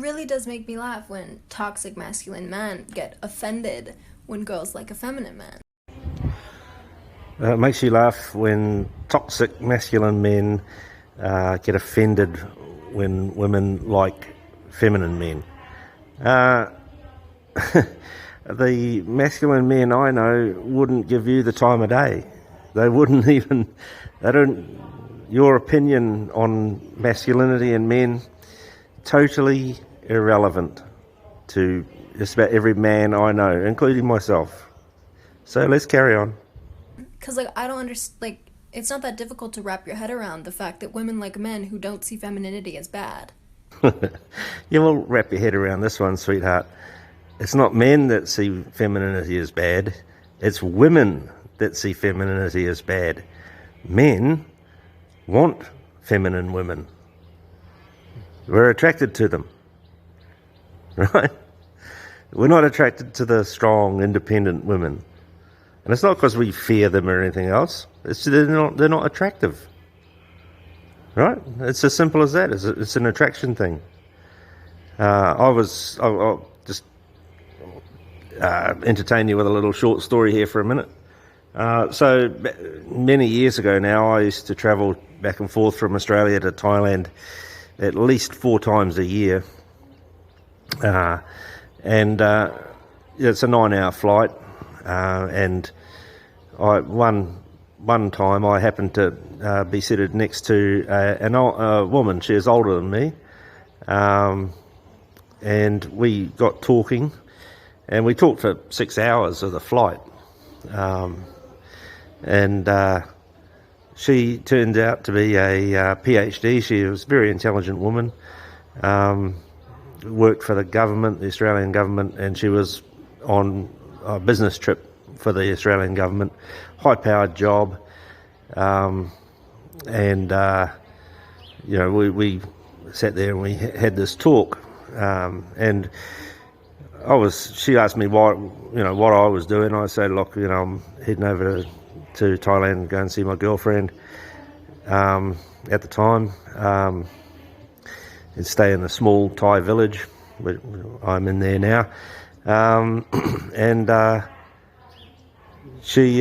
really does make me laugh when toxic masculine men get offended when girls like a feminine man. It makes you laugh when toxic masculine men get offended when women like feminine men. Uh, the masculine men I know wouldn't give you the time of day. They wouldn't even, they don't, your opinion on masculinity and men, totally irrelevant to just about every man I know, including myself. So let's carry on. Because, like, I don't understand, like, it's not that difficult to wrap your head around the fact that women like men who don't see femininity as bad. You will wrap your head around this one, sweetheart. It's not men that see femininity as bad, it's women that see femininity as bad. Men want feminine women. We're attracted to them, right? We're not attracted to the strong, independent women. And it's not because we fear them or anything else. They're not attractive, right? It's as simple as that. It's an attraction thing. I'll just entertain you with a little short story here for a minute. So many years ago now, I used to travel back and forth from Australia to Thailand at least 4 times a year. And it's a 9-hour flight. And one time I happened to be seated next to a woman. She was older than me. And we got talking. And we talked for 6 hours of the flight. She turned out to be a PhD. She was a very intelligent woman. Worked for the government, the Australian government, and she was on a business trip for the Australian government. High-powered job. We sat there and we had this talk. And she asked me what I was doing. I said, look, I'm heading over to Thailand and go and see my girlfriend at the time, and stay in a small Thai village. I'm in there now. She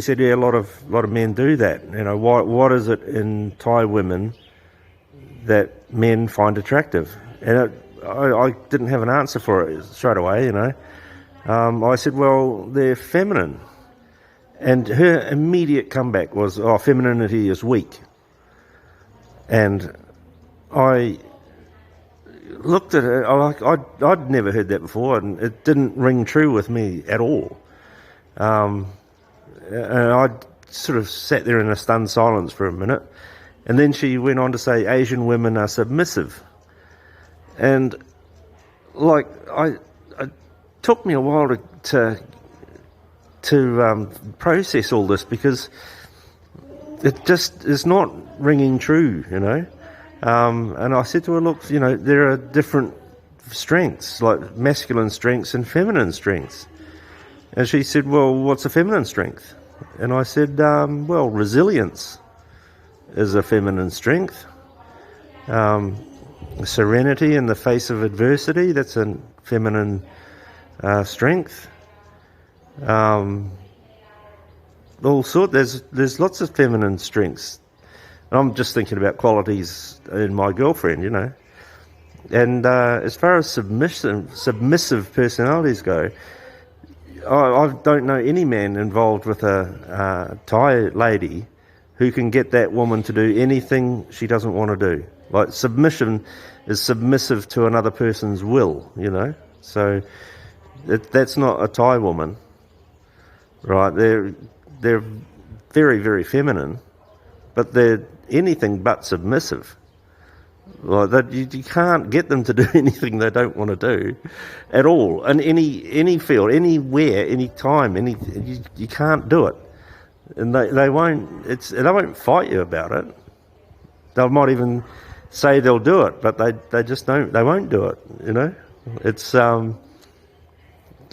said, yeah, a lot of men do that. What is it in Thai women that men find attractive? And I didn't have an answer for it straight away, I said, well, they're feminine. And her immediate comeback was, oh, femininity is weak. And I looked at her, I'd never heard that before, and it didn't ring true with me at all. And I sort of sat there in a stunned silence for a minute. And then she went on to say, Asian women are submissive. And it took me a while to process all this, because it just is not ringing true, And I said to her, look, there are different strengths, like masculine strengths and feminine strengths. And she said, well, what's a feminine strength? And I said, well, resilience is a feminine strength. Serenity in the face of adversity, that's a feminine strength. All sort. There's lots of feminine strengths. I'm just thinking about qualities in my girlfriend, And as far as submissive personalities go, I don't know any man involved with a Thai lady who can get that woman to do anything she doesn't want to do. Like, submission is submissive to another person's will, So that's not a Thai woman, right? They're very, very feminine, but they're anything but submissive. Like that, you can't get them to do anything they don't want to do, at all. In any field, anywhere, any time, you can't do it, and they won't. They won't fight you about it. They might even say they'll do it, but they just don't. They won't do it. It's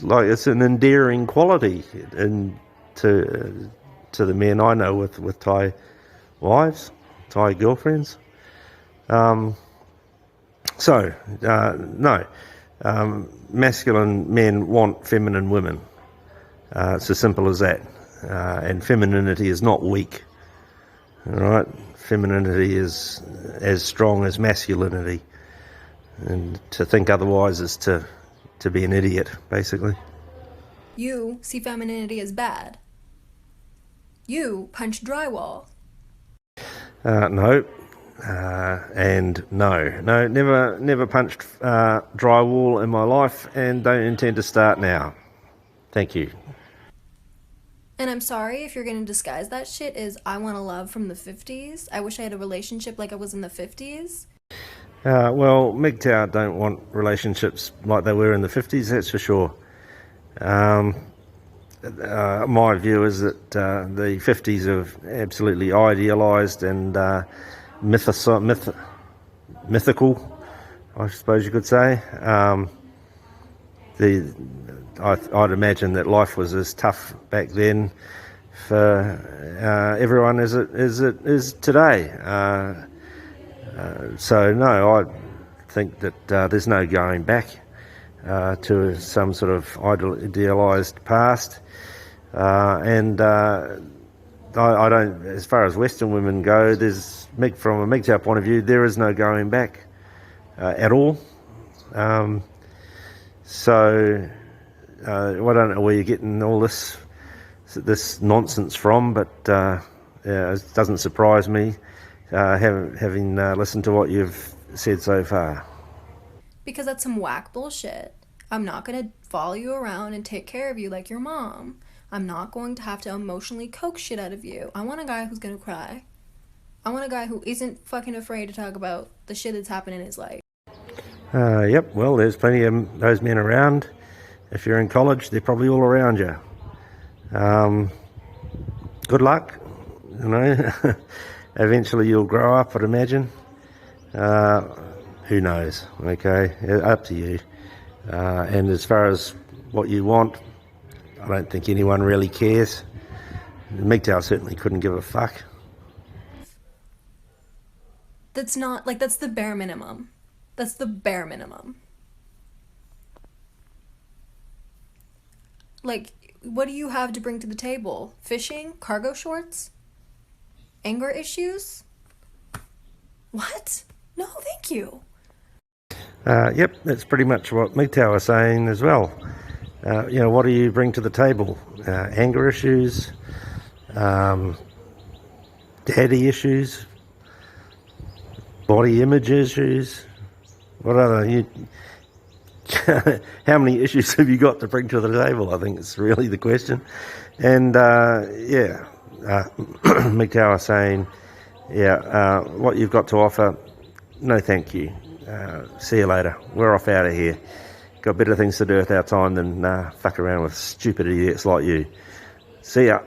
it's an endearing quality to the men I know with Thai wives, Thai girlfriends. So, no. Masculine men want feminine women. It's as simple as that. And femininity is not weak. All right? Femininity is as strong as masculinity. And to think otherwise is to be an idiot, basically. You see femininity as bad. You punch drywall. No. And no. No, never punched drywall in my life and don't intend to start now. Thank you. And I'm sorry if you're gonna disguise that shit as I want a love from the 50s. I wish I had a relationship like I was in the 50s. Well, MGTOW don't want relationships like they were in the 50s, that's for sure. My view is that the 50s are absolutely idealised and mythical, I suppose you could say. I'd imagine that life was as tough back then for everyone as it is today. So no, I think that there's no going back to some sort of idealised past, and I don't. As far as Western women go, from a MGTOW point of view, there is no going back at all. So I don't know where you're getting all this nonsense from, but yeah, it doesn't surprise me having listened to what you've said so far. Because that's some whack bullshit. I'm not gonna follow you around and take care of you like your mom. I'm not going to have to emotionally coax shit out of you. I want a guy who's gonna cry. I want a guy who isn't fucking afraid to talk about the shit that's happened in his life. Yep, well, there's plenty of those men around. If you're in college, they're probably all around you. Good luck, you know. Eventually you'll grow up, I'd imagine. Who knows, okay? Up to you. And as far as what you want, I don't think anyone really cares. MGTOW certainly couldn't give a fuck. That's not, like, that's the bare minimum. That's the bare minimum. Like, what do you have to bring to the table? Fishing? Cargo shorts? Anger issues? What? No, thank you. Yep, that's pretty much what MGTOW are saying as well. What do you bring to the table? Anger issues, daddy issues, body image issues. What other? How many issues have you got to bring to the table? I think it's really the question. And MGTOW are saying, what you've got to offer, no thank you. See you later. We're off out of here. Got better things to do with our time than fuck around with stupid idiots like you. See ya.